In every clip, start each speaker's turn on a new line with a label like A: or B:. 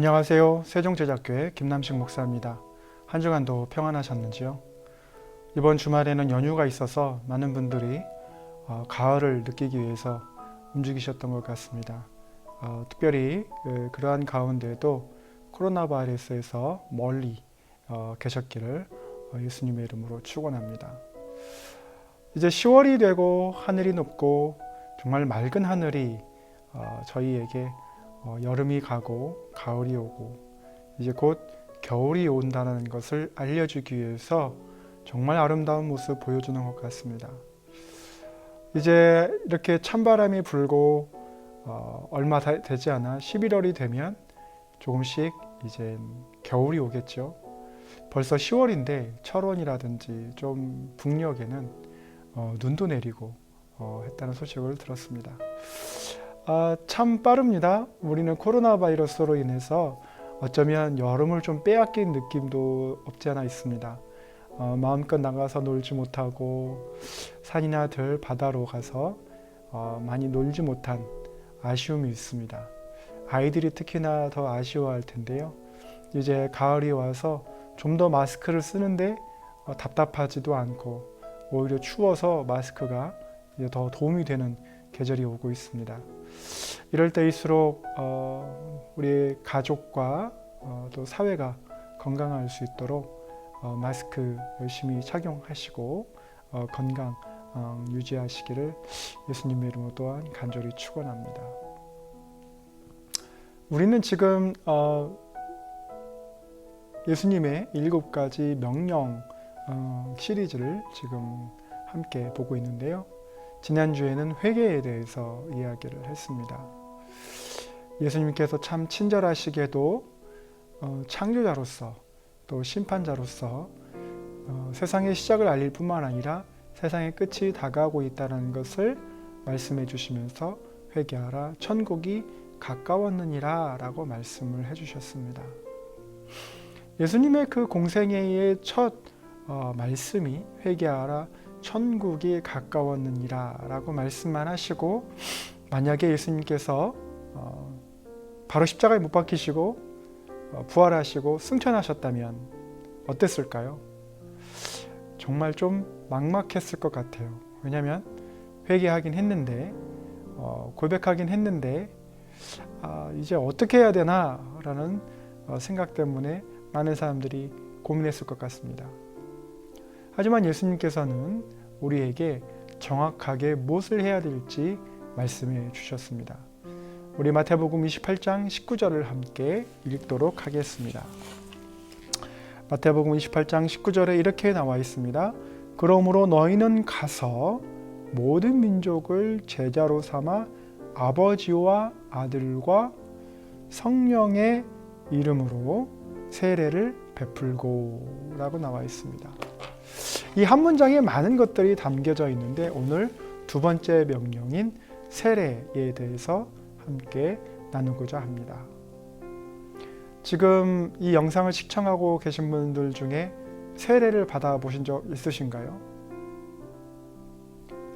A: 안녕하세요. 세종제자교회 김남식 목사입니다. 한 주간도 평안하셨는지요? 이번 주말에는 연휴가 있어서 많은 분들이 가을을 느끼기 위해서 움직이셨던 것 같습니다. 특별히 그러한 가운데도 코로나 바이러스에서 멀리 계셨기를 예수님의 이름으로 축원합니다. 이제 10월이 되고 하늘이 높고 정말 맑은 하늘이 저희에게 여름이 가고 가을이 오고 이제 곧 겨울이 온다는 것을 알려주기 위해서 정말 아름다운 모습 보여주는 것 같습니다. 이제 이렇게 찬바람이 불고 얼마 되지 않아 11월이 되면 조금씩 이제 겨울이 오겠죠. 벌써 10월인데 철원이라든지 좀 북녘에는 눈도 내리고 했다는 소식을 들었습니다. 참 빠릅니다. 우리는 코로나 바이러스로 인해서 어쩌면 여름을 좀 빼앗긴 느낌도 없지 않아 있습니다. 마음껏 나가서 놀지 못하고 산이나 들 바다로 가서 많이 놀지 못한 아쉬움이 있습니다. 아이들이 특히나 더 아쉬워할 텐데요. 이제 가을이 와서 좀 더 마스크를 쓰는데 답답하지도 않고 오히려 추워서 마스크가 이제 더 도움이 되는 계절이 오고 있습니다. 이럴 때일수록 우리 가족과 또 사회가 건강할 수 있도록 마스크 열심히 착용하시고 건강 유지하시기를 예수님의 이름으로 또한 간절히 축원합니다. 우리는 지금 예수님의 7가지 명령 시리즈를 지금 함께 보고 있는데요. 지난주에는 회개에 대해서 이야기를 했습니다. 예수님께서 참 친절하시게도 창조자로서 또 심판자로서 세상의 시작을 알릴 뿐만 아니라 세상의 끝이 다가오고 있다는 것을 말씀해 주시면서 회개하라 천국이 가까웠느니라 라고 말씀을 해주셨습니다. 예수님의 그 공생애의 첫 말씀이 회개하라 천국이 가까웠느니라 라고 말씀만 하시고 만약에 예수님께서 바로 십자가에 못 박히시고 부활하시고 승천하셨다면 어땠을까요? 정말 좀 막막했을 것 같아요. 왜냐하면 회개하긴 했는데 고백하긴 했는데 이제 어떻게 해야 되나 라는 생각 때문에 많은 사람들이 고민했을 것 같습니다. 하지만 예수님께서는 우리에게 정확하게 무엇을 해야 될지 말씀해 주셨습니다. 우리 마태복음 28장 19절을 함께 읽도록 하겠습니다. 마태복음 28장 19절에 이렇게 나와 있습니다. 그러므로 너희는 가서 모든 민족을 제자로 삼아 아버지와 아들과 성령의 이름으로 세례를 베풀고 라고 나와 있습니다. 이 한 문장에 많은 것들이 담겨져 있는데 오늘 두 번째 명령인 세례에 대해서 함께 나누고자 합니다. 지금 이 영상을 시청하고 계신 분들 중에 세례를 받아보신 적 있으신가요?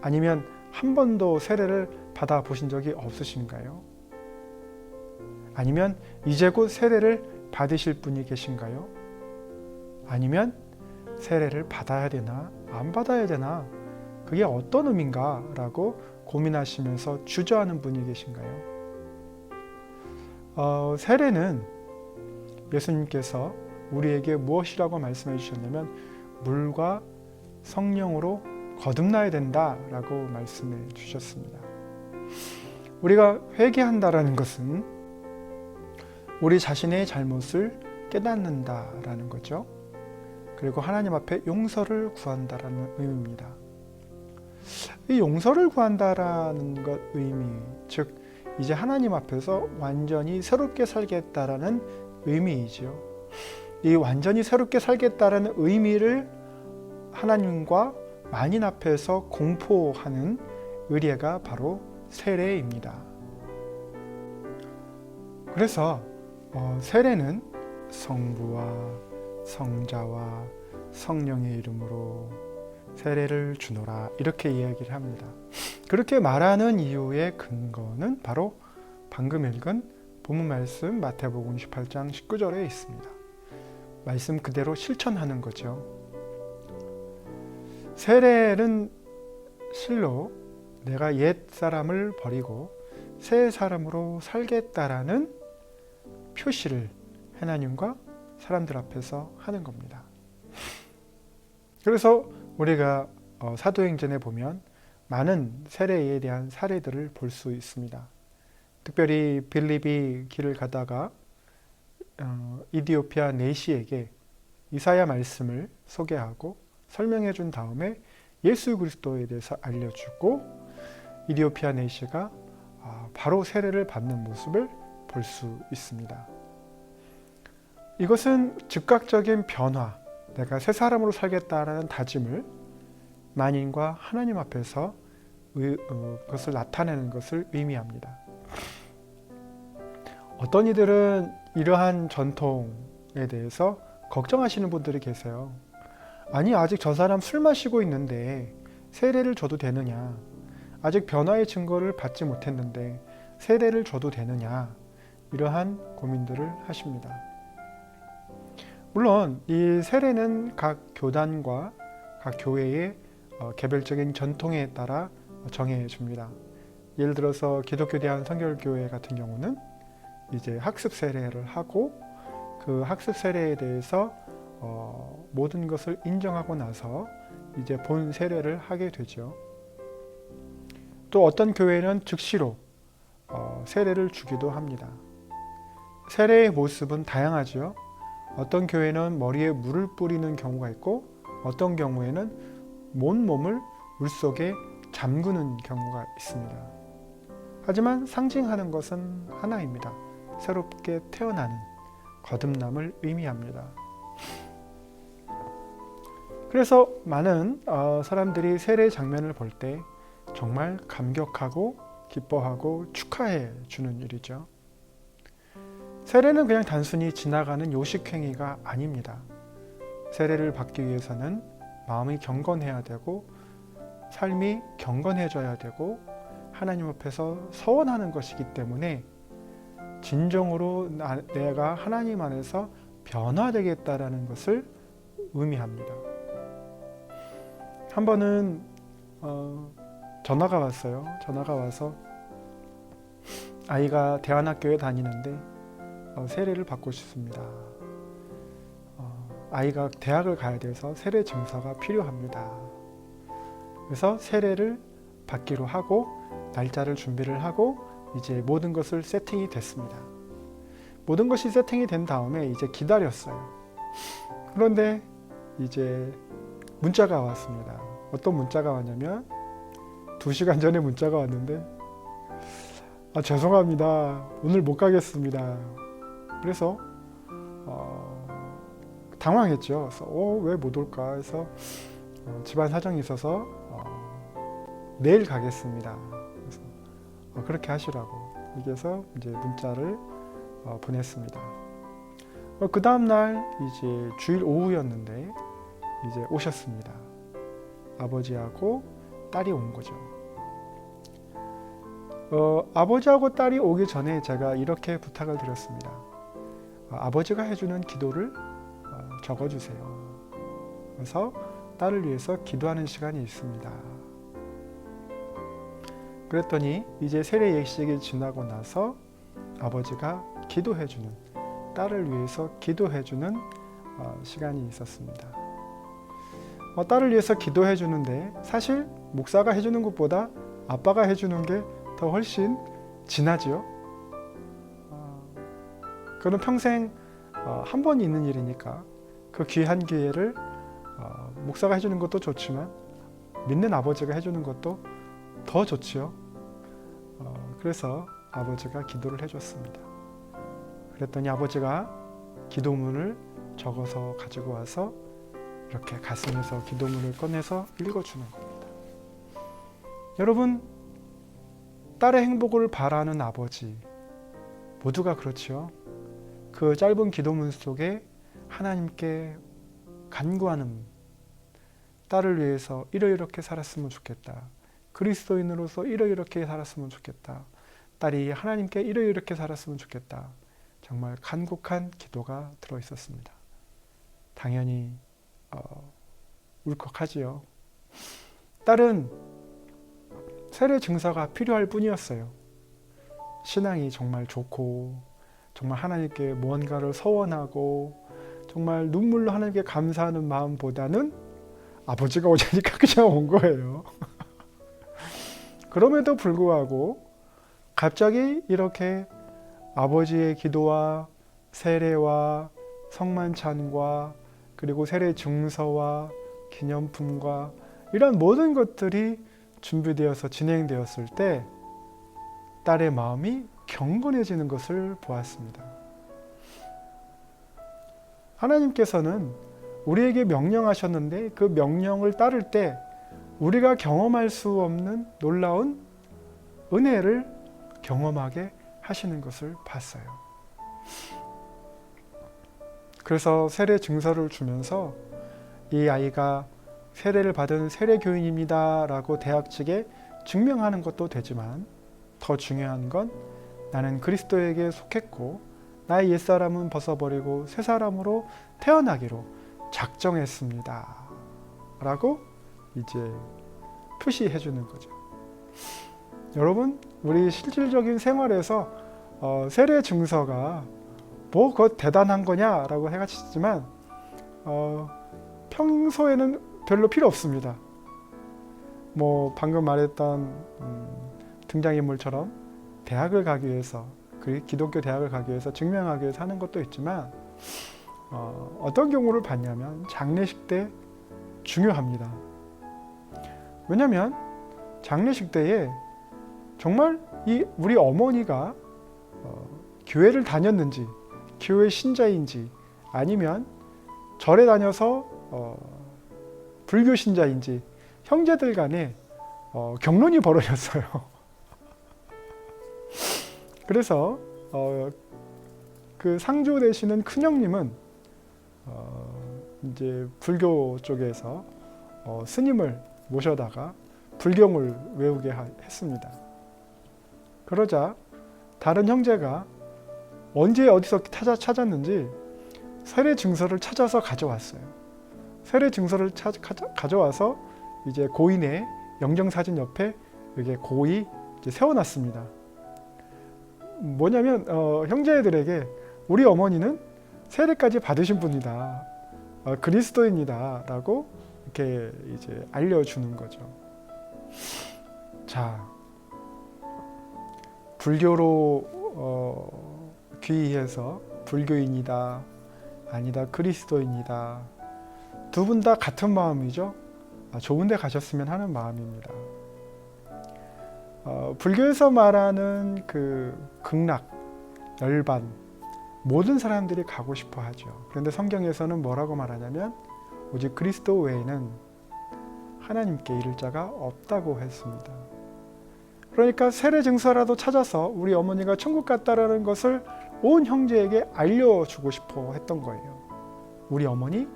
A: 아니면 한 번도 세례를 받아보신 적이 없으신가요? 아니면 이제 곧 세례를 받으실 분이 계신가요? 아니면 세례를 받아야 되나 안 받아야 되나 그게 어떤 의미인가 라고 고민하시면서 주저하는 분이 계신가요? 세례는 예수님께서 우리에게 무엇이라고 말씀해 주셨냐면 물과 성령으로 거듭나야 된다 라고 말씀해 주셨습니다. 우리가 회개한다라는 것은 우리 자신의 잘못을 깨닫는다라는 거죠. 그리고 하나님 앞에 용서를 구한다라는 의미입니다. 이 용서를 구한다라는 것 의미, 즉 이제 하나님 앞에서 완전히 새롭게 살겠다라는 의미이죠. 이 완전히 새롭게 살겠다라는 의미를 하나님과 만인 앞에서 공포하는 의례가 바로 세례입니다. 그래서 세례는 성부와 성자와 성령의 이름으로 세례를 주노라 이렇게 이야기를 합니다. 그렇게 말하는 이유의 근거는 바로 방금 읽은 본문 말씀 마태복음 28장 19절에 있습니다. 말씀 그대로 실천하는 거죠. 세례는 실로 내가 옛 사람을 버리고 새 사람으로 살겠다라는 표시를 하나님과 사람들 앞에서 하는 겁니다. 그래서 우리가 사도행전에 보면 많은 세례에 대한 사례들을 볼 수 있습니다. 특별히 빌립이 길을 가다가 이디오피아 내시에게 이사야 말씀을 소개하고 설명해 준 다음에 예수 그리스도에 대해서 알려주고 이디오피아 내시가 바로 세례를 받는 모습을 볼 수 있습니다. 이것은 즉각적인 변화, 내가 새 사람으로 살겠다라는 다짐을 만인과 하나님 앞에서 그것을 나타내는 것을 의미합니다. 어떤 이들은 이러한 전통에 대해서 걱정하시는 분들이 계세요. 아니, 아직 저 사람 술 마시고 있는데 세례를 줘도 되느냐? 아직 변화의 증거를 받지 못했는데 세례를 줘도 되느냐? 이러한 고민들을 하십니다. 물론 이 세례는 각 교단과 각 교회의 개별적인 전통에 따라 정해집니다. 예를 들어서 기독교 대한 선결교회 같은 경우는 이제 학습 세례를 하고 그 학습 세례에 대해서 모든 것을 인정하고 나서 이제 본 세례를 하게 되죠. 또 어떤 교회는 즉시로 세례를 주기도 합니다. 세례의 모습은 다양하죠. 어떤 교회는 머리에 물을 뿌리는 경우가 있고 어떤 경우에는 몸을 물속에 잠그는 경우가 있습니다. 하지만 상징하는 것은 하나입니다. 새롭게 태어나는 거듭남을 의미합니다. 그래서 많은 사람들이 세례 장면을 볼 때 정말 감격하고 기뻐하고 축하해 주는 일이죠. 세례는 그냥 단순히 지나가는 요식행위가 아닙니다. 세례를 받기 위해서는 마음이 경건해야 되고 삶이 경건해져야 되고 하나님 앞에서 서원하는 것이기 때문에 진정으로 내가 하나님 안에서 변화되겠다라는 것을 의미합니다. 한 번은 전화가 왔어요. 전화가 와서 아이가 대안학교에 다니는데 세례를 받고 싶습니다. 아이가 대학을 가야 돼서 세례 증서가 필요합니다. 그래서 세례를 받기로 하고 날짜를 준비를 하고 이제 모든 것을 세팅이 됐습니다. 모든 것이 세팅이 된 다음에 이제 기다렸어요. 그런데 이제 문자가 왔습니다. 어떤 문자가 왔냐면 2시간 전에 문자가 왔는데 죄송합니다. 오늘 못 가겠습니다. 그래서 당황했죠. 그래서 왜 못 올까 해서 집안 사정이 있어서 내일 가겠습니다. 그래서 그렇게 하시라고 얘기해서 이제 문자를 보냈습니다. 그 다음 날 이제 주일 오후였는데 이제 오셨습니다. 아버지하고 딸이 온 거죠. 아버지하고 딸이 오기 전에 제가 이렇게 부탁을 드렸습니다. 아버지가 해주는 기도를 적어주세요. 그래서 딸을 위해서 기도하는 시간이 있습니다. 그랬더니 이제 세례 예식이 지나고 나서 아버지가 기도해주는, 딸을 위해서 기도해주는 시간이 있었습니다. 딸을 위해서 기도해주는데 사실 목사가 해주는 것보다 아빠가 해주는 게 더 훨씬 진하지요. 그는 평생 한 번 있는 일이니까 그 귀한 기회를 목사가 해주는 것도 좋지만 믿는 아버지가 해주는 것도 더 좋지요. 그래서 아버지가 기도를 해줬습니다. 그랬더니 아버지가 기도문을 적어서 가지고 와서 이렇게 가슴에서 기도문을 꺼내서 읽어주는 겁니다. 여러분, 딸의 행복을 바라는 아버지 모두가 그렇지요. 그 짧은 기도문 속에 하나님께 간구하는, 딸을 위해서 이렇게 살았으면 좋겠다. 그리스도인으로서 이렇게 살았으면 좋겠다. 딸이 하나님께 이렇게 살았으면 좋겠다. 정말 간곡한 기도가 들어 있었습니다. 당연히 울컥하지요. 딸은 세례 증서가 필요할 뿐이었어요. 신앙이 정말 좋고 정말 하나님께 무언가를 서원하고 정말 눈물로 하나님께 감사하는 마음보다는 아버지가 오자니까 그냥 온 거예요. 그럼에도 불구하고 갑자기 이렇게 아버지의 기도와 세례와 성만찬과 그리고 세례 증서와 기념품과 이런 모든 것들이 준비되어서 진행되었을 때 딸의 마음이 경건해지는 것을 보았습니다. 하나님께서는 우리에게 명령하셨는데 그 명령을 따를 때 우리가 경험할 수 없는 놀라운 은혜를 경험하게 하시는 것을 봤어요. 그래서 세례 증서를 주면서 이 아이가 세례를 받은 세례교인입니다 라고 대학 측에 증명하는 것도 되지만 더 중요한 건 나는 그리스도에게 속했고 나의 옛사람은 벗어버리고 새 사람으로 태어나기로 작정했습니다 라고 이제 표시해 주는 거죠. 여러분, 우리 실질적인 생활에서 세례 증서가 뭐 그거 대단한 거냐 라고 해가지지만 평소에는 별로 필요 없습니다. 뭐 방금 말했던 등장인물처럼 대학을 가기 위해서 기독교 대학을 가기 위해서 증명하기 위해서 하는 것도 있지만 어떤 경우를 봤냐면 장례식 때 중요합니다. 왜냐하면 장례식 때에 정말 우리 어머니가 교회를 다녔는지 교회 신자인지 아니면 절에 다녀서 불교 신자인지 형제들 간에 경론이 벌어졌어요. 그래서 그 상주 되시는 큰형님은 이제 불교 쪽에서 스님을 모셔다가 불경을 외우게 했습니다. 그러자 다른 형제가 언제 어디서 찾았는지 세례 증서를 찾아서 가져왔어요. 세례 증서를 가져와서 이제 고인의 영정사진 옆에 이렇게 고이 이제 세워놨습니다. 뭐냐면 형제들에게 우리 어머니는 세례까지 받으신 분이다, 그리스도인이다라고 이렇게 이제 알려주는 거죠. 자, 불교로 귀의해서 불교인이다, 아니다, 그리스도인이다. 두 분 다 같은 마음이죠. 좋은 데 가셨으면 하는 마음입니다. 불교에서 말하는 그 극락, 열반, 모든 사람들이 가고 싶어 하죠. 그런데 성경에서는 뭐라고 말하냐면 오직 그리스도 외에는 하나님께 이를 자가 없다고 했습니다. 그러니까 세례 증서라도 찾아서 우리 어머니가 천국 갔다라는 것을 온 형제에게 알려주고 싶어 했던 거예요. 우리 어머니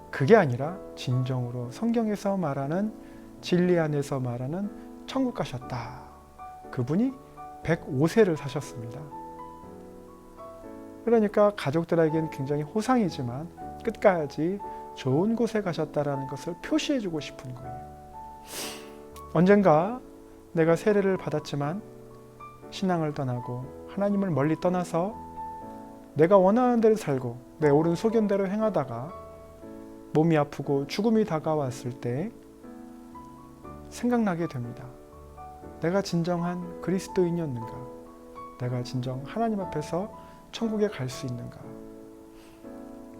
A: 그게 아니라 진정으로 성경에서 말하는 진리 안에서 말하는 천국 가셨다. 그분이 105세를 사셨습니다. 그러니까 가족들에게는 굉장히 호상이지만 끝까지 좋은 곳에 가셨다라는 것을 표시해주고 싶은 거예요. 언젠가 내가 세례를 받았지만 신앙을 떠나고 하나님을 멀리 떠나서 내가 원하는 대로 살고 내 옳은 소견대로 행하다가 몸이 아프고 죽음이 다가왔을 때 생각나게 됩니다. 내가 진정한 그리스도인이었는가? 내가 진정 하나님 앞에서 천국에 갈 수 있는가?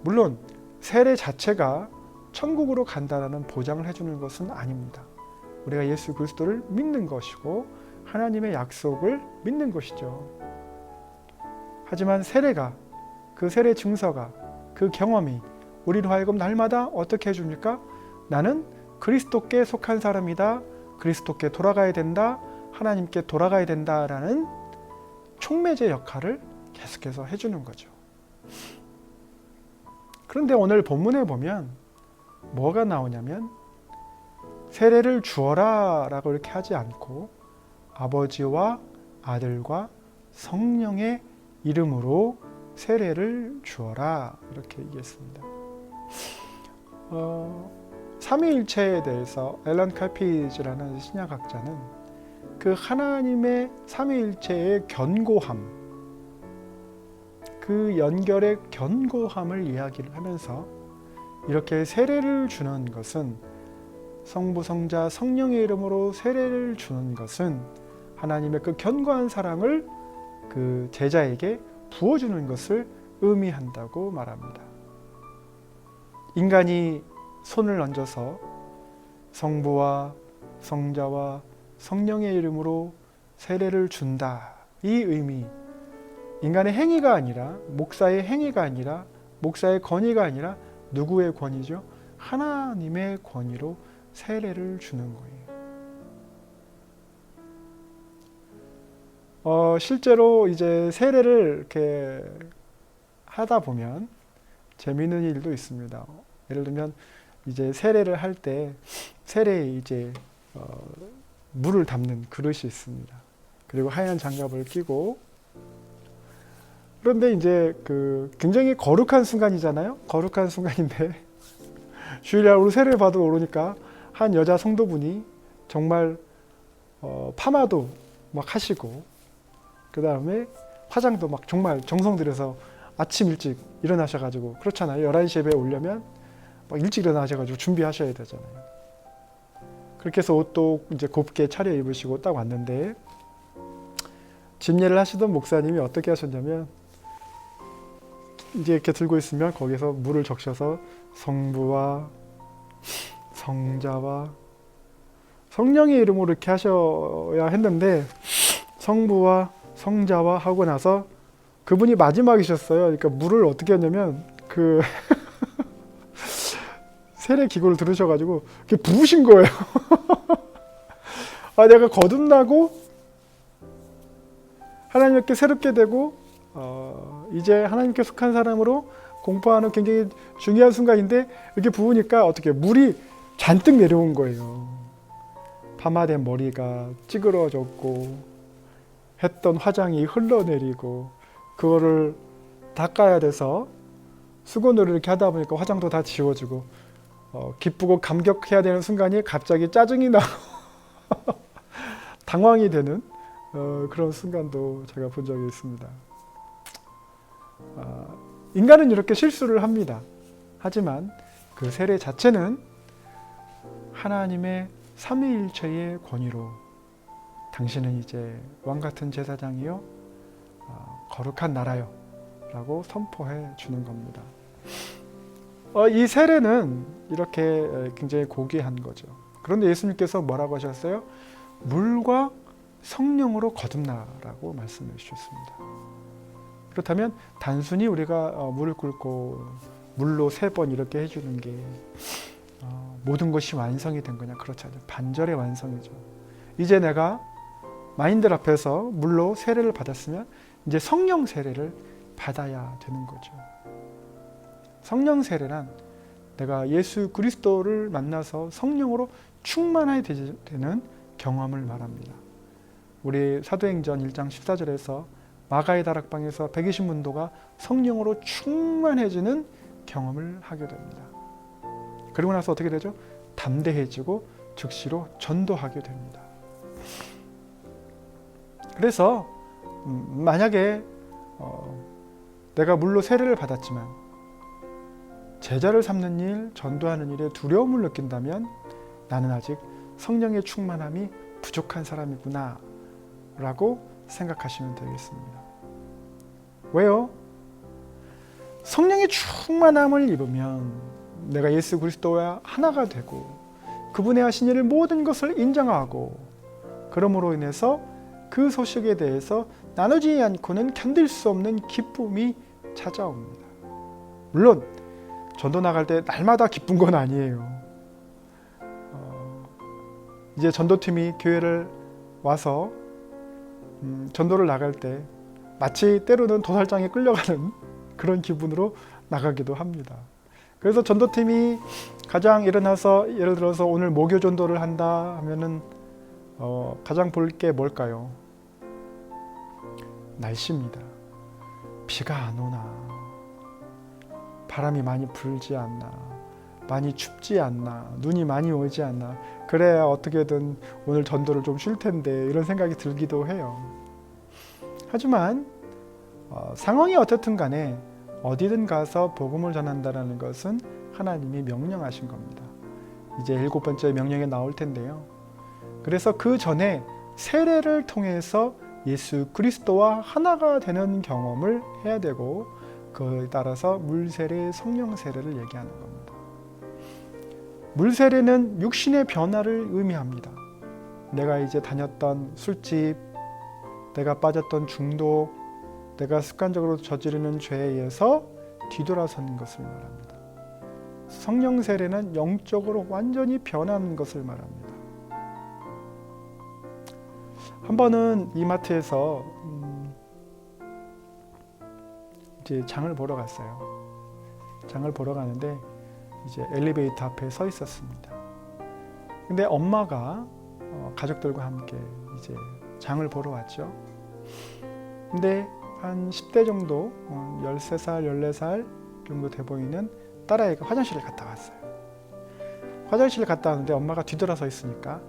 A: 물론 세례 자체가 천국으로 간다라는 보장을 해주는 것은 아닙니다. 우리가 예수 그리스도를 믿는 것이고 하나님의 약속을 믿는 것이죠. 하지만 세례가, 그 세례 증서가, 그 경험이 우리로 하여금 날마다 어떻게 해줍니까? 나는 그리스도께 속한 사람이다. 그리스도께 돌아가야 된다. 하나님께 돌아가야 된다라는 촉매제 역할을 계속해서 해주는 거죠. 그런데 오늘 본문에 보면 뭐가 나오냐면 세례를 주어라 라고 이렇게 하지 않고 아버지와 아들과 성령의 이름으로 세례를 주어라 이렇게 얘기했습니다. 삼위일체에 대해서 앨런 칼피지라는 신약학자는 그 하나님의 삼위일체의 견고함, 그 연결의 견고함을 이야기를 하면서 이렇게 세례를 주는 것은 성부, 성자, 성령의 이름으로 세례를 주는 것은 하나님의 그 견고한 사랑을 그 제자에게 부어주는 것을 의미한다고 말합니다. 인간이 손을 얹어서 성부와 성자와 성령의 이름으로 세례를 준다. 이 의미, 인간의 행위가 아니라, 목사의 행위가 아니라, 목사의 권위가 아니라 누구의 권위죠? 하나님의 권위로 세례를 주는 거예요. 실제로 이제 세례를 이렇게 하다 보면 재미있는 일도 있습니다. 예를 들면 이제 세례를 할 때 세례에 이제 물을 담는 그릇이 있습니다. 그리고 하얀 장갑을 끼고, 그런데 이제 그 굉장히 거룩한 순간이잖아요. 거룩한 순간인데 주일날 세례를 받으러 오르니까 한 여자 성도분이 정말 파마도 막 하시고, 그 다음에 화장도 막 정말 정성 들여서 아침 일찍 일어나셔가지고, 그렇잖아요. 11시 예배에 오려면 막 일찍 일어나셔가지고 준비하셔야 되잖아요. 그렇게 해서 옷도 이제 곱게 차려 입으시고 딱 왔는데, 집례를 하시던 목사님이 어떻게 하셨냐면, 이제 이렇게 들고 있으면 거기서 물을 적셔서 성부와 성자와 성령의 이름으로 이렇게 하셔야 했는데, 성부와 성자와 하고 나서 그분이 마지막이셨어요. 그러니까 물을 어떻게 했냐면 그 세례 기구를 들으셔가지고 이렇게 부으신 거예요. 내가 거듭나고 하나님께 새롭게 되고 이제 하나님께 속한 사람으로 공포하는 굉장히 중요한 순간인데, 이렇게 부으니까 어떻게 물이 잔뜩 내려온 거예요. 파마된 머리가 찌그러졌고 했던 화장이 흘러내리고, 그거를 닦아야 돼서 수건으로 이렇게 하다 보니까 화장도 다 지워지고, 기쁘고 감격해야 되는 순간이 갑자기 짜증이 나고 당황이 되는 그런 순간도 제가 본 적이 있습니다. 인간은 이렇게 실수를 합니다. 하지만 그 세례 자체는 하나님의 삼위일체의 권위로 당신은 이제 왕같은 제사장이요 거룩한 나라요 라고 선포해 주는 겁니다. 이 세례는 이렇게 굉장히 고귀한 거죠. 그런데 예수님께서 뭐라고 하셨어요? 물과 성령으로 거듭나라고 말씀해 주셨습니다. 그렇다면 단순히 우리가 물을 끓고 물로 3번 이렇게 해주는 게 모든 것이 완성이 된 거냐? 그렇지 않아요. 반절의 완성이죠. 이제 내가 마인들 앞에서 물로 세례를 받았으면 이제 성령 세례를 받아야 되는 거죠. 성령 세례란 내가 예수 그리스도를 만나서 성령으로 충만하게 되는 경험을 말합니다. 우리 사도행전 1장 14절에서 마가의 다락방에서 120문도가 성령으로 충만해지는 경험을 하게 됩니다. 그리고 나서 어떻게 되죠? 담대해지고 즉시로 전도하게 됩니다. 그래서 만약에 내가 물로 세례를 받았지만 제자를 삼는 일, 전도하는 일에 두려움을 느낀다면 나는 아직 성령의 충만함이 부족한 사람이구나 라고 생각하시면 되겠습니다. 왜요? 성령의 충만함을 입으면 내가 예수 그리스도와 하나가 되고 그분의 하신 일을 모든 것을 인정하고, 그러므로 인해서 그 소식에 대해서 나누지 않고는 견딜 수 없는 기쁨이 찾아옵니다. 물론 전도 나갈 때 날마다 기쁜 건 아니에요. 이제 전도팀이 교회를 와서 전도를 나갈 때 마치 때로는 도살장에 끌려가는 그런 기분으로 나가기도 합니다. 그래서 전도팀이 가장 일어나서 예를 들어서 오늘 목요 전도를 한다 하면은 가장 볼 게 뭘까요? 날씨입니다. 비가 안 오나, 바람이 많이 불지 않나, 많이 춥지 않나, 눈이 많이 오지 않나, 그래야 어떻게든 오늘 전도를 좀 쉴 텐데 이런 생각이 들기도 해요. 하지만 상황이 어떻든 간에 어디든 가서 복음을 전한다는 것은 하나님이 명령하신 겁니다. 이제 7번째 명령에 나올 텐데요. 그래서 그 전에 세례를 통해서 예수 그리스도와 하나가 되는 경험을 해야 되고, 그에 따라서 물세례, 성령세례를 얘기하는 겁니다. 물세례는 육신의 변화를 의미합니다. 내가 이제 다녔던 술집, 내가 빠졌던 중독, 내가 습관적으로 저지르는 죄에 의해서 뒤돌아서는 것을 말합니다. 성령세례는 영적으로 완전히 변하는 것을 말합니다. 한 번은 이마트에서 이제 장을 보러 갔어요. 장을 보러 가는데 이제 엘리베이터 앞에 서 있었습니다. 근데 엄마가 가족들과 함께 이제 장을 보러 왔죠. 근데 한 10대 정도, 13살, 14살 정도 돼 보이는 딸아이가 화장실을 갔다 왔어요. 화장실을 갔다 왔는데 엄마가 뒤돌아서 있으니까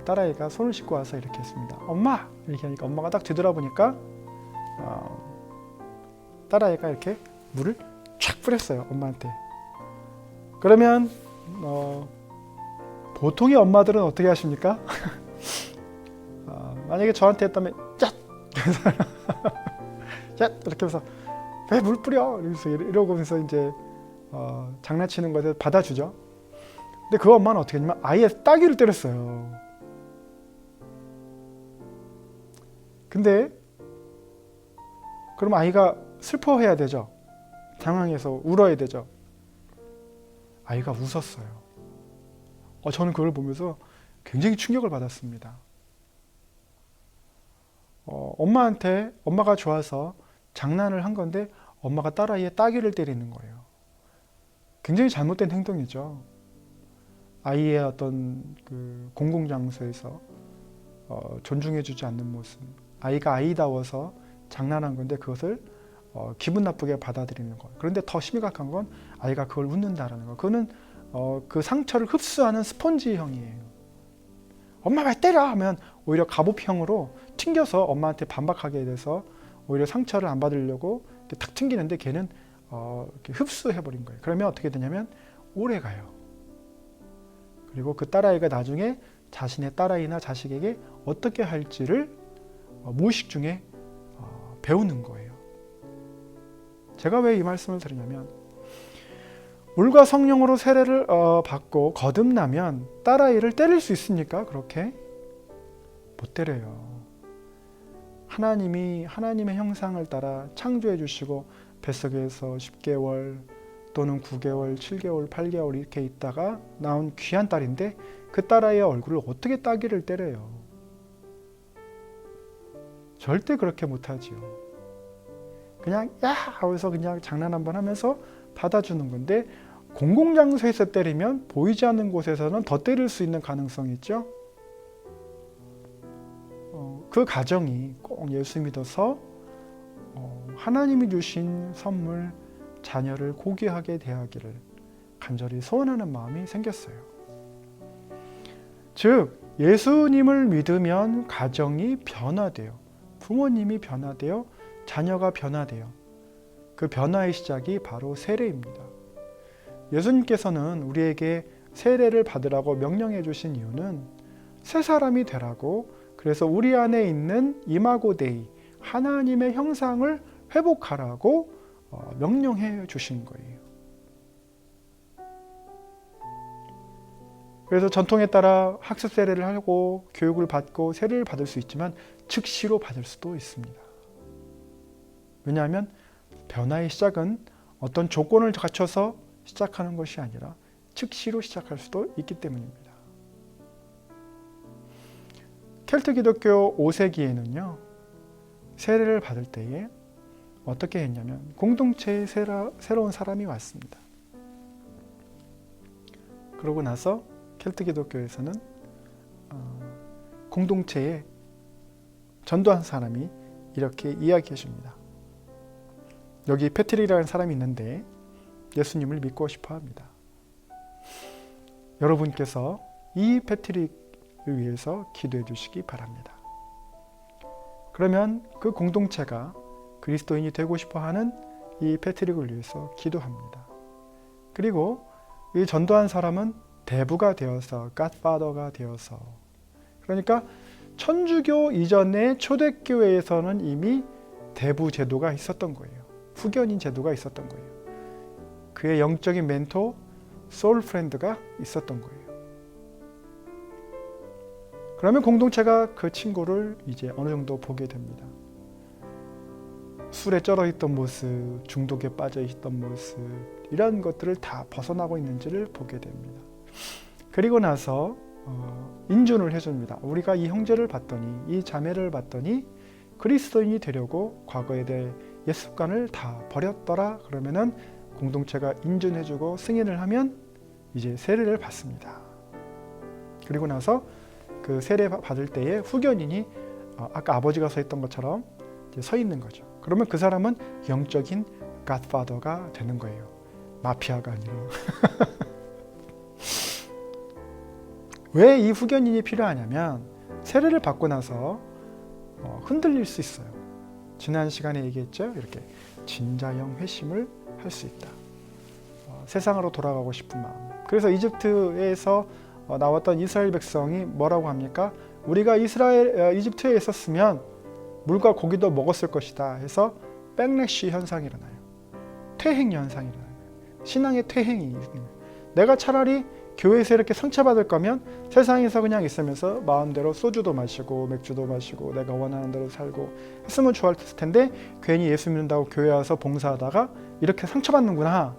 A: 딸아이가 손을 씻고 와서 이렇게 했습니다. 엄마! 이렇게 하니까 엄마가 딱 뒤돌아보니까 딸아이가 이렇게 물을 촥 뿌렸어요. 엄마한테. 그러면 보통의 엄마들은 어떻게 하십니까? 만약에 저한테 했다면 짠! 짠! 이렇게 해서 왜 물 뿌려? 이러면서 이제 장난치는 것에 받아주죠. 근데 그 엄마는 어떻게 했냐면 아이의 따귀를 때렸어요. 근데 그럼 아이가 슬퍼해야 되죠. 당황해서 울어야 되죠. 아이가 웃었어요. 저는 그걸 보면서 굉장히 충격을 받았습니다. 엄마가 좋아서 장난을 한 건데 엄마가 딸아이의 따귀를 때리는 거예요. 굉장히 잘못된 행동이죠. 아이의 어떤 그 공공장소에서 존중해주지 않는 모습, 아이가 아이다워서 장난한 건데 그것을 기분 나쁘게 받아들이는 것. 그런데 더 심각한 건 아이가 그걸 웃는다라는 거. 그거는 그 상처를 흡수하는 스폰지형이에요. 엄마 왜 때려? 하면 오히려 갑옷형으로 튕겨서 엄마한테 반박하게 돼서 오히려 상처를 안 받으려고 탁 튕기는데 걔는 이렇게 흡수해버린 거예요. 그러면 어떻게 되냐면 오래 가요. 그리고 그 딸아이가 나중에 자신의 딸아이나 자식에게 어떻게 할지를 무의식 중에 배우는 거예요. 제가 왜 이 말씀을 드리냐면 물과 성령으로 세례를 받고 거듭나면 딸아이를 때릴 수 있습니까? 그렇게? 못 때려요. 하나님의 형상을 따라 창조해 주시고 뱃속에서 10개월 또는 9개월, 7개월, 8개월 이렇게 있다가 나온 귀한 딸인데 그 딸아이의 얼굴을 어떻게 따귀를 때려요? 절대 그렇게 못하지요. 그냥 야 하면서 그냥 장난 한번 하면서 받아주는 건데 공공장소에서 때리면 보이지 않는 곳에서는 더 때릴 수 있는 가능성이 있죠. 그 가정이 꼭 예수 믿어서 하나님이 주신 선물 자녀를 고귀하게 대하기를 간절히 소원하는 마음이 생겼어요. 즉 예수님을 믿으면 가정이 변화돼요. 부모님이 변화돼요. 자녀가 변화돼요. 그 변화의 시작이 바로 세례입니다. 예수님께서는 우리에게 세례를 받으라고 명령해 주신 이유는 새 사람이 되라고, 그래서 우리 안에 있는 이마고 데이, 하나님의 형상을 회복하라고 명령해 주신 거예요. 그래서 전통에 따라 학습 세례를 하고 교육을 받고 세례를 받을 수 있지만 즉시로 받을 수도 있습니다. 왜냐하면 변화의 시작은 어떤 조건을 갖춰서 시작하는 것이 아니라 즉시로 시작할 수도 있기 때문입니다. 켈트 기독교 5세기에는요, 세례를 받을 때에 어떻게 했냐면 공동체에 새로운 사람이 왔습니다. 그러고 나서 켈트 기독교에서는 공동체에 전도한 사람이 이렇게 이야기해 줍니다. 여기 패트릭이라는 사람이 있는데 예수님을 믿고 싶어 합니다. 여러분께서 이 패트릭을 위해서 기도해 주시기 바랍니다. 그러면 그 공동체가 그리스도인이 되고 싶어 하는 이 패트릭을 위해서 기도합니다. 그리고 이 전도한 사람은 대부가 되어서, 갓파더가 되어서, 그러니까 천주교 이전의 초대교회에서는 이미 대부 제도가 있었던 거예요. 후견인 제도가 있었던 거예요. 그의 영적인 멘토, 소울 프렌드가 있었던 거예요. 그러면 공동체가 그 친구를 이제 어느 정도 보게 됩니다. 술에 쩔어 있던 모습, 중독에 빠져 있던 모습, 이런 것들을 다 벗어나고 있는지를 보게 됩니다. 그리고 나서 인준을 해줍니다. 우리가 이 형제를 봤더니, 이 자매를 봤더니 그리스도인이 되려고 과거에 대해 옛 습관을 다 버렸더라. 그러면은 공동체가 인준해주고 승인을 하면 이제 세례를 받습니다. 그리고 나서 그 세례 받을 때에 후견인이 아까 아버지가 서 있던 것처럼 이제 서 있는 거죠. 그러면 그 사람은 영적인 갓파더가 되는 거예요. 마피아가 아니라. 왜 이 후견인이 필요하냐면 세례를 받고 나서 흔들릴 수 있어요. 지난 시간에 얘기했죠. 이렇게 진자형 회심을 할 수 있다. 세상으로 돌아가고 싶은 마음. 그래서 이집트에서 나왔던 이스라엘 백성이 뭐라고 합니까? 우리가 이집트에 있었으면 물과 고기도 먹었을 것이다 해서 백래쉬 현상이 일어나요. 퇴행 현상이 일어나요. 신앙의 퇴행이 있는 거예요. 내가 차라리 교회에서 이렇게 상처받을 거면 세상에서 그냥 있으면서 마음대로 소주도 마시고 맥주도 마시고 내가 원하는 대로 살고 했으면 좋았을 텐데 괜히 예수 믿는다고 교회 와서 봉사하다가 이렇게 상처받는구나.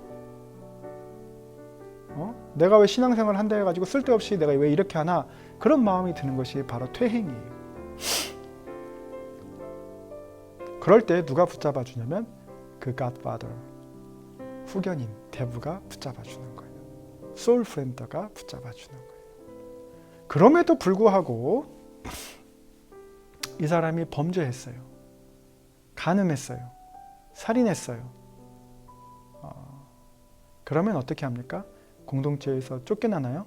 A: 내가 왜 신앙생활을 한다 해가지고 쓸데없이 내가 왜 이렇게 하나, 그런 마음이 드는 것이 바로 퇴행이에요. 그럴 때 누가 붙잡아 주냐면 그 godfather, 후견인, 대부가 붙잡아 주는 거예요. 소울 프렌드가 붙잡아 주는 거예요. 그럼에도 불구하고 이 사람이 범죄했어요. 간음했어요. 살인했어요. 그러면 어떻게 합니까? 공동체에서 쫓겨나나요?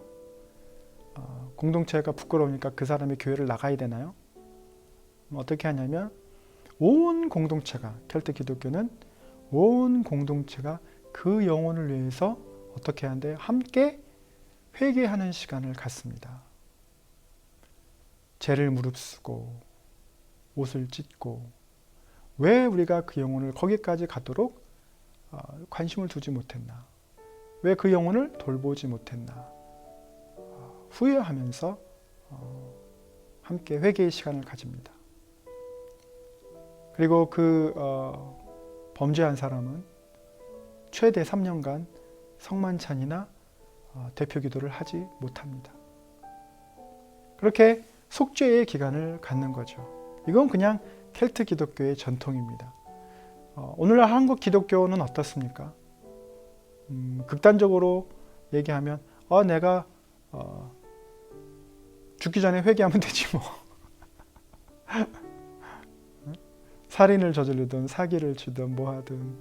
A: 공동체가 부끄러우니까 그 사람이 교회를 나가야 되나요? 어떻게 하냐면 온 공동체가, 켈트 기독교는 온 공동체가 그 영혼을 위해서 어떻게 하는데 함께 회개하는 시간을 갖습니다. 죄를 무릅쓰고 옷을 찢고, 왜 우리가 그 영혼을 거기까지 가도록 관심을 두지 못했나? 왜 그 영혼을 돌보지 못했나? 후회하면서 함께 회개의 시간을 가집니다. 그리고 그 범죄한 사람은 최대 3년간 성만찬이나 대표 기도를 하지 못합니다. 그렇게 속죄의 기간을 갖는 거죠. 이건 그냥 켈트 기독교의 전통입니다. 오늘날 한국 기독교는 어떻습니까? 극단적으로 얘기하면 내가 죽기 전에 회개하면 되지 뭐. 살인을 저지르든 사기를 치든 뭐 하든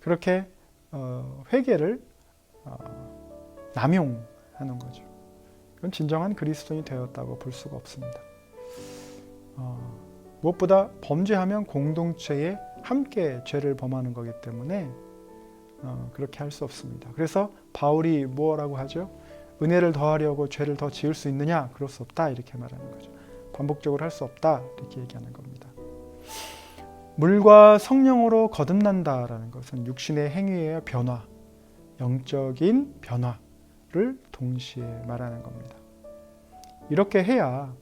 A: 그렇게 회개를 남용하는 거죠. 그건 진정한 그리스도인이 되었다고 볼 수가 없습니다. 무엇보다 범죄하면 공동체에 함께 죄를 범하는 거기 때문에 그렇게 할 수 없습니다. 그래서 바울이 뭐라고 하죠? 은혜를 더하려고 죄를 더 지을 수 있느냐? 그럴 수 없다, 이렇게 말하는 거죠. 반복적으로 할 수 없다, 이렇게 얘기하는 겁니다. 물과 성령으로 거듭난다라는 것은 육신의 행위의 변화, 영적인 변화를 동시에 말하는 겁니다. 이렇게 해야,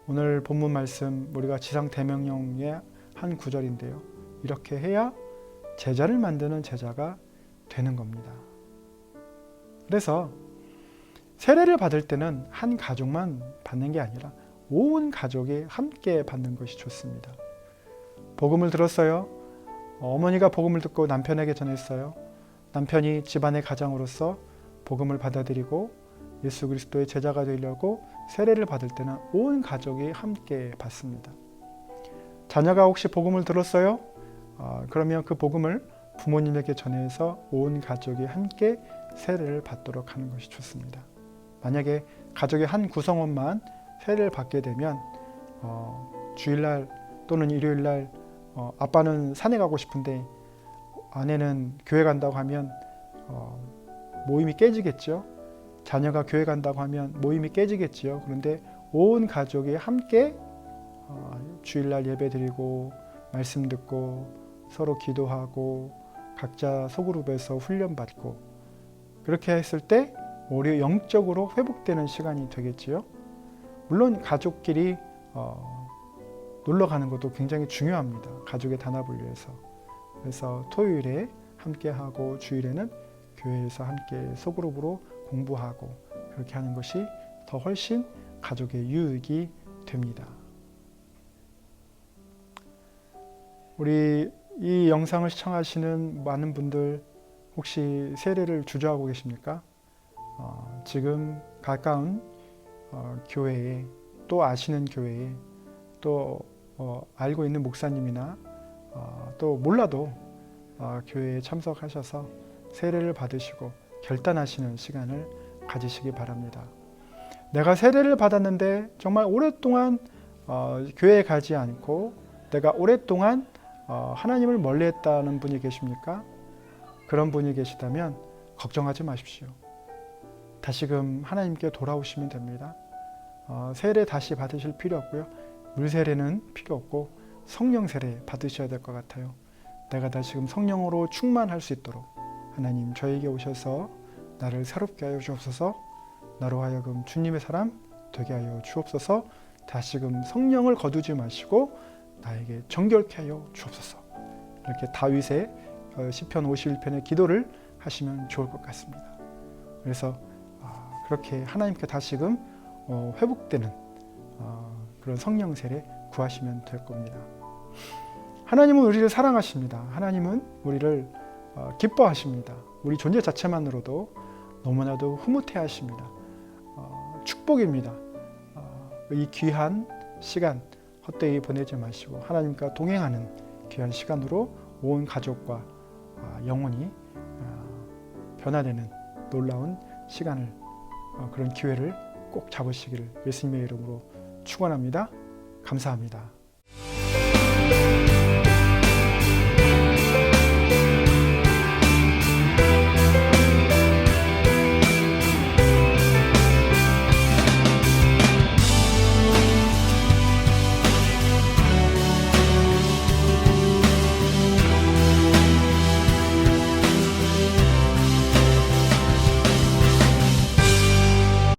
A: 오늘 본문 말씀 우리가 지상대명령의 한 구절인데요. 이렇게 해야 제자를 만드는 제자가 되는 겁니다. 그래서 세례를 받을 때는 한 가족만 받는 게 아니라 온 가족이 함께 받는 것이 좋습니다. 복음을 들었어요. 어머니가 복음을 듣고 남편에게 전했어요. 남편이 집안의 가장으로서 복음을 받아들이고 예수 그리스도의 제자가 되려고 세례를 받을 때는 온 가족이 함께 받습니다. 자녀가 혹시 복음을 들었어요? 그러면 그 복음을 부모님에게 전해서 온 가족이 함께 세례를 받도록 하는 것이 좋습니다. 만약에 가족의 한 구성원만 세례를 받게 되면 주일날 또는 일요일날 아빠는 산에 가고 싶은데 아내는 교회 간다고 하면 모임이 깨지겠죠. 자녀가 교회 간다고 하면 모임이 깨지겠지요. 그런데 온 가족이 함께 주일날 예배 드리고 말씀 듣고 서로 기도하고 각자 소그룹에서 훈련받고 그렇게 했을 때 우리 영적으로 회복되는 시간이 되겠지요. 물론 가족끼리 놀러 가는 것도 굉장히 중요합니다. 가족의 단합을 위해서. 그래서 토요일에 함께 하고 주일에는 교회에서 함께 소그룹으로 공부하고 그렇게 하는 것이 더 훨씬 가족의 유익이 됩니다. 우리 이 영상을 시청하시는 많은 분들 혹시 세례를 주저하고 계십니까? 지금 가까운 교회에 또 아시는 교회에 또 알고 있는 목사님이나 또 몰라도 교회에 참석하셔서 세례를 받으시고 결단하시는 시간을 가지시기 바랍니다. 내가 세례를 받았는데 정말 오랫동안 교회에 가지 않고 내가 오랫동안 하나님을 멀리했다는 분이 계십니까? 그런 분이 계시다면 걱정하지 마십시오. 다시금 하나님께 돌아오시면 됩니다. 세례 다시 받으실 필요 없고요. 물세례는 필요 없고 성령 세례 받으셔야 될 것 같아요. 내가 다시금 성령으로 충만할 수 있도록 하나님 저에게 오셔서 나를 새롭게 하여 주옵소서. 나로 하여금 주님의 사람 되게 하여 주옵소서. 다시금 성령을 거두지 마시고 나에게 정결케 하여 주옵소서. 이렇게 다윗의 시편 51편의 기도를 하시면 좋을 것 같습니다. 그래서 그렇게 하나님께 다시금 회복되는 그런 성령 세례 구하시면 될 겁니다. 하나님은 우리를 사랑하십니다. 하나님은 우리를 기뻐하십니다. 우리 존재 자체만으로도 너무나도 흐뭇해 하십니다. 축복입니다. 이 귀한 시간 헛되이 보내지 마시고 하나님과 동행하는 귀한 시간으로 온 가족과 영혼이 변화되는 놀라운 시간을 그런 기회를 꼭 잡으시기를 예수님의 이름으로 축원합니다. 감사합니다.